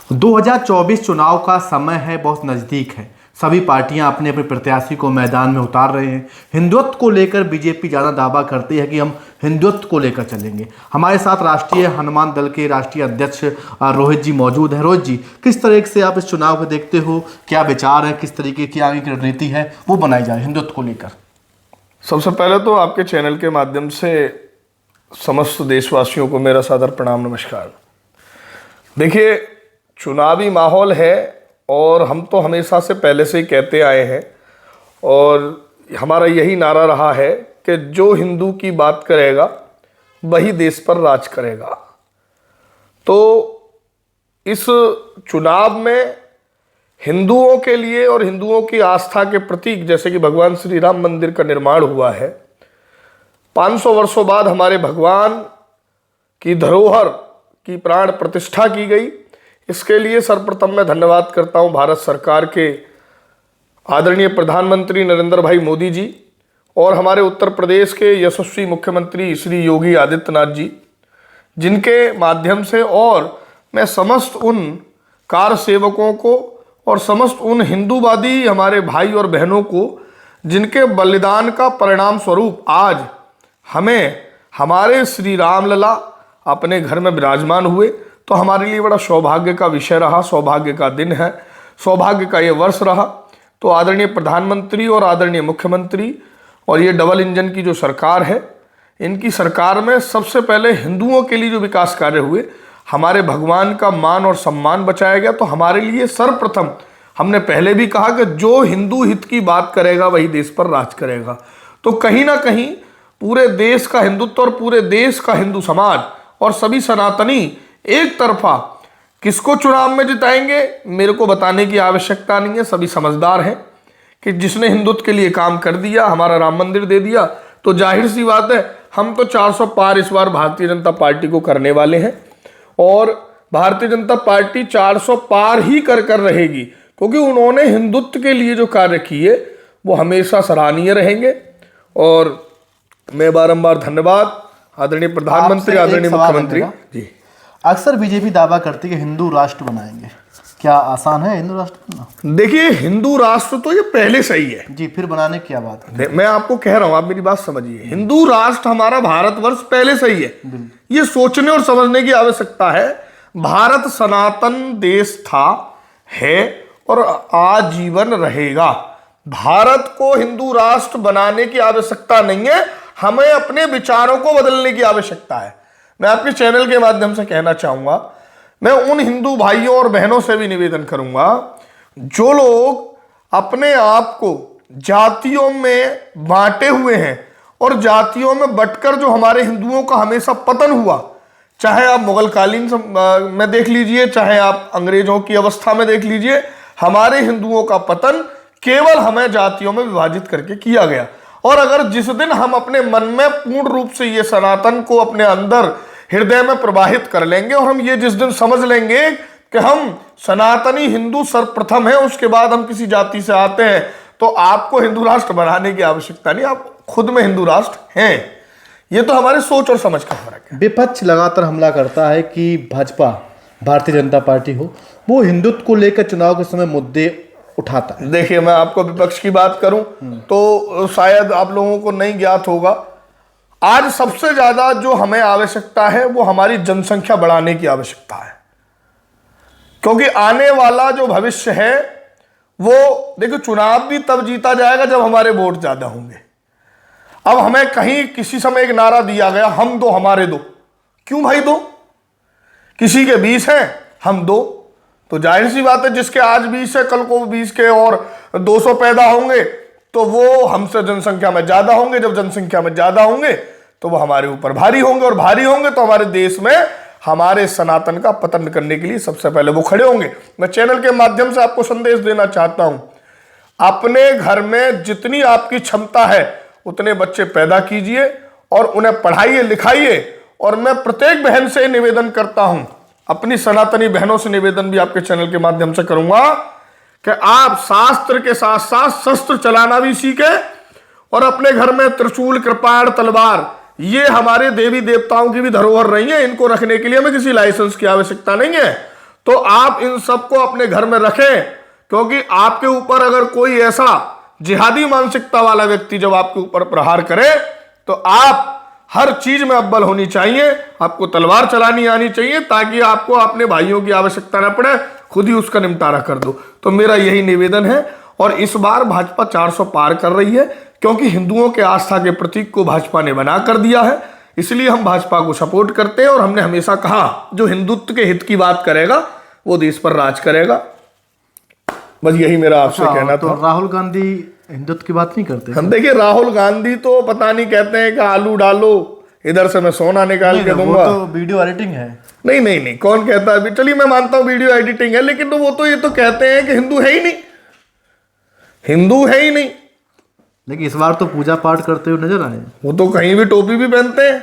2024 चुनाव का समय है, बहुत नज़दीक है। सभी पार्टियां अपने अपने प्रत्याशी को मैदान में उतार रहे हैं। हिंदुत्व को लेकर बीजेपी ज़्यादा दावा करती है कि हम हिंदुत्व को लेकर चलेंगे। हमारे साथ राष्ट्रीय हनुमान दल के राष्ट्रीय अध्यक्ष रोहित जी मौजूद हैं। रोहित जी, किस तरह से आप इस चुनाव को देखते हो? क्या विचार है, किस तरीके की आगे की रणनीति है वो बनाई जाए हिंदुत्व को लेकर? सबसे पहले तो आपके चैनल के माध्यम से समस्त देशवासियों को मेरा सादर प्रणाम, नमस्कार। देखिए, चुनावी माहौल है और हम तो हमेशा से पहले से ही कहते आए हैं और हमारा यही नारा रहा है कि जो हिंदू की बात करेगा वही देश पर राज करेगा। तो इस चुनाव में हिंदुओं के लिए और हिंदुओं की आस्था के प्रतीक जैसे कि भगवान श्री राम मंदिर का निर्माण हुआ है, 500 वर्षों बाद हमारे भगवान की धरोहर की प्राण प्रतिष्ठा की गई। इसके लिए सर्वप्रथम मैं धन्यवाद करता हूं भारत सरकार के आदरणीय प्रधानमंत्री नरेंद्र भाई मोदी जी और हमारे उत्तर प्रदेश के यशस्वी मुख्यमंत्री श्री योगी आदित्यनाथ जी, जिनके माध्यम से और मैं समस्त उन कार सेवकों को और समस्त उन हिंदूवादी हमारे भाई और बहनों को जिनके बलिदान का परिणाम स्वरूप आज हमें हमारे श्री रामलला अपने घर में विराजमान हुए, तो हमारे लिए बड़ा सौभाग्य का विषय रहा, सौभाग्य का दिन है, सौभाग्य का ये वर्ष रहा। तो आदरणीय प्रधानमंत्री और आदरणीय मुख्यमंत्री और ये डबल इंजन की जो सरकार है, इनकी सरकार में सबसे पहले हिंदुओं के लिए जो विकास कार्य हुए, हमारे भगवान का मान और सम्मान बचाया गया। तो हमारे लिए सर्वप्रथम हमने पहले भी कहा कि जो हिंदू हित की बात करेगा वही देश पर राज करेगा। तो कहीं ना कहीं पूरे देश का हिंदुत्व और पूरे देश का हिंदू समाज और सभी सनातनी एक तरफा किसको चुनाव में जिताएंगे मेरे को बताने की आवश्यकता नहीं है। सभी समझदार हैं कि जिसने हिंदुत्व के लिए काम कर दिया, हमारा राम मंदिर दे दिया, तो जाहिर सी बात है हम तो 400 पार इस बार भारतीय जनता पार्टी को करने वाले हैं और भारतीय जनता पार्टी 400 पार ही कर रहेगी, क्योंकि उन्होंने हिंदुत्व के लिए जो कार्य किए वो हमेशा सराहनीय रहेंगे। और मैं बारंबार धन्यवाद आदरणीय प्रधानमंत्री, आदरणीय मुख्यमंत्री जी। अक्सर बीजेपी दावा करती है कि हिंदू राष्ट्र बनाएंगे, क्या आसान है हिंदू राष्ट्र बनना? देखिए, हिंदू राष्ट्र तो ये पहले से ही है जी, फिर बनाने की क्या बात है? मैं आपको कह रहा हूं, आप मेरी बात समझिए। हिंदू राष्ट्र हमारा भारतवर्ष पहले से ही है, ये सोचने और समझने की आवश्यकता है। भारत सनातन देश था, है और आजीवन रहेगा। भारत को हिंदू राष्ट्र बनाने की आवश्यकता नहीं है, हमें अपने विचारों को बदलने की आवश्यकता है। मैं आपके चैनल के माध्यम से कहना चाहूंगा, मैं उन हिंदू भाइयों और बहनों से भी निवेदन करूंगा जो लोग अपने आप को जातियों में बांटे हुए हैं और जातियों में बंटकर जो हमारे हिंदुओं का हमेशा पतन हुआ, चाहे आप मुगल कालीन में देख लीजिए, चाहे आप अंग्रेजों की अवस्था में देख लीजिए, हमारे हिंदुओं का पतन केवल हमें जातियों में विभाजित करके किया गया। और अगर जिस दिन हम अपने मन में पूर्ण रूप से ये सनातन को अपने अंदर हृदय में प्रवाहित कर लेंगे और हम ये जिस दिन समझ लेंगे कि हम सनातनी हिंदू सर्वप्रथम हैं, उसके बाद हम किसी जाति से आते हैं, तो आपको हिंदू राष्ट्र बनाने की आवश्यकता नहीं, आप खुद में हिंदू राष्ट्र हैं। ये तो हमारे सोच और समझ का फर्क है। विपक्ष लगातार हमला करता है कि भाजपा, भारतीय जनता पार्टी हो, वो हिंदुत्व को लेकर चुनाव के समय मुद्दे उठाता है। देखिए, मैं आपको विपक्ष की बात करूं तो शायद आप लोगों को नहीं ज्ञात होगा, आज सबसे ज्यादा जो हमें आवश्यकता है वो हमारी जनसंख्या बढ़ाने की आवश्यकता है, क्योंकि आने वाला जो भविष्य है वो देखो, चुनाव भी तब जीता जाएगा जब हमारे वोट ज्यादा होंगे। अब हमें कहीं किसी समय एक नारा दिया गया, हम दो हमारे दो। क्यों भाई दो? किसी के 20 हैं, हम दो, तो जाहिर सी बात है जिसके आज 20 है कल को 20 के और 200 पैदा होंगे तो वो हमसे जनसंख्या में ज्यादा होंगे। जब जनसंख्या में ज्यादा होंगे तो वो हमारे ऊपर भारी होंगे और भारी होंगे तो हमारे देश में हमारे सनातन का पतन करने के लिए सबसे पहले वो खड़े होंगे। मैं चैनल के माध्यम से आपको संदेश देना चाहता हूं, अपने घर में जितनी आपकी क्षमता है उतने बच्चे पैदा कीजिए और उन्हें पढ़ाइए लिखाइए। और मैं प्रत्येक बहन से निवेदन करता हूं, अपनी सनातनी बहनों से निवेदन भी आपके चैनल के माध्यम से करूंगा कि आप शास्त्र के साथ साथ शस्त्र चलाना भी सीखें और अपने घर में त्रिशूल, कृपाण, तलवार, ये हमारे देवी देवताओं की भी धरोहर रही है, इनको रखने के लिए हमें किसी लाइसेंस की आवश्यकता नहीं है। तो आप इन सबको अपने घर में रखें, क्योंकि आपके ऊपर अगर कोई ऐसा जिहादी मानसिकता वाला व्यक्ति जब आपके ऊपर प्रहार करे तो आप हर चीज में अव्वल होनी चाहिए, आपको तलवार चलानी आनी चाहिए, ताकि आपको अपने भाइयों की आवश्यकता न पड़े, खुद ही उसका निपटारा कर दो। तो मेरा यही निवेदन है। और इस बार भाजपा 400 पार कर रही है, क्योंकि हिंदुओं के आस्था के प्रतीक को भाजपा ने बना कर दिया है। इसलिए हम भाजपा को सपोर्ट करते हैं और हमने हमेशा कहा जो हिंदुत्व के हित की बात करेगा वो देश पर राज करेगा। बस यही मेरा आपसे कहना तो था। राहुल गांधी हिंदुत्व की बात नहीं करते? हम देखिए, राहुल गांधी तो पता नहीं कहते हैं कि आलू डालो इधर से मैं सोना निकाल के दूंगा। वो तो वीडियो एडिटिंग है। नहीं, कौन कहता है? चलिए मैं मानता हूं वीडियो एडिटिंग है, लेकिन तो वो तो ये तो कहते हैं कि हिंदू है ही नहीं, हिंदू है ही नहीं। लेकिन इस बार तो पूजा पाठ करते हुए नजर आए। वो तो कहीं भी टोपी भी पहनते हैं।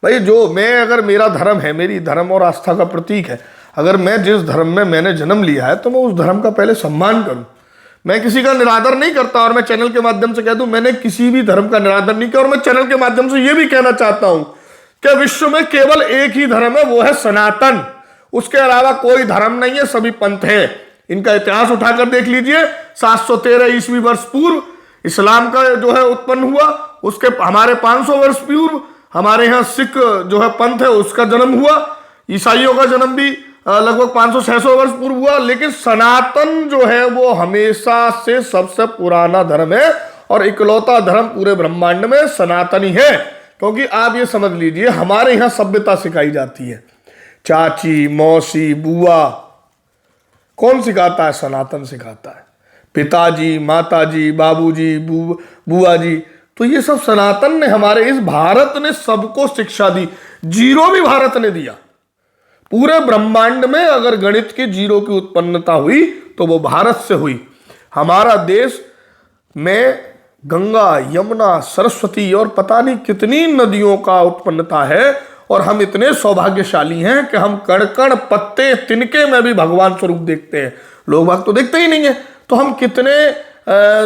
भाई अगर मेरा धर्म है, मेरी धर्म और आस्था का प्रतीक है, अगर मैं जिस धर्म में मैंने जन्म लिया है तो मैं उस धर्म का पहले सम्मान करूं। मैं किसी का निरादर नहीं करता। और मैं चैनल के माध्यम से कह दूं, मैंने किसी भी धर्म का निरादर नहीं किया। और मैं चैनल के माध्यम से यह भी कहना चाहता हूं कि विश्व में केवल एक ही धर्म है, वो है सनातन। उसके अलावा कोई धर्म नहीं है, सभी पंथ है। इनका इतिहास उठाकर देख लीजिए। 713 ईस्वी वर्ष पूर्व इस्लाम का जो है उत्पन्न हुआ, उसके हमारे 500 वर्ष पूर्व हमारे यहाँ सिख जो है पंथ है उसका जन्म हुआ। ईसाइयों का जन्म भी लगभग 500-600 वर्ष पूर्व हुआ। लेकिन सनातन जो है वो हमेशा से सबसे पुराना धर्म है और इकलौता धर्म पूरे ब्रह्मांड में सनातन ही है। क्योंकि आप ये समझ लीजिए, हमारे यहाँ सभ्यता सिखाई जाती है, चाची, मौसी, बुआ, कौन सिखाता है? सनातन सिखाता है। पिताजी, माताजी, बाबूजी, बुआ जी, तो ये सब सनातन ने, हमारे इस भारत ने सबको शिक्षा दी। जीरो भी भारत ने दिया। पूरे ब्रह्मांड में अगर गणित की जीरो की उत्पन्नता हुई तो वो भारत से हुई। हमारा देश में गंगा, यमुना, सरस्वती और पता नहीं कितनी नदियों का उत्पन्नता है। और हम इतने सौभाग्यशाली हैं कि हम कण कण, पत्ते, तिनके में भी भगवान स्वरूप देखते हैं। लोग बाग तो देखते ही नहीं है। तो हम कितने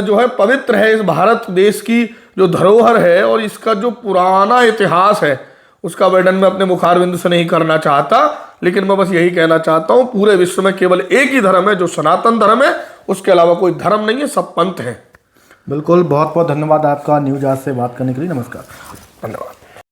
जो है पवित्र है। इस भारत देश की जो धरोहर है और इसका जो पुराना इतिहास है उसका वर्णन मैं अपने मुखारबिंद से नहीं करना चाहता। लेकिन मैं बस यही कहना चाहता हूं, पूरे विश्व में केवल एक ही धर्म है जो सनातन धर्म है, उसके अलावा कोई धर्म नहीं है, सब पंथ है। बिल्कुल, बहुत बहुत धन्यवाद आपका न्यूज आज से बात करने के लिए। नमस्कार। धन्यवाद।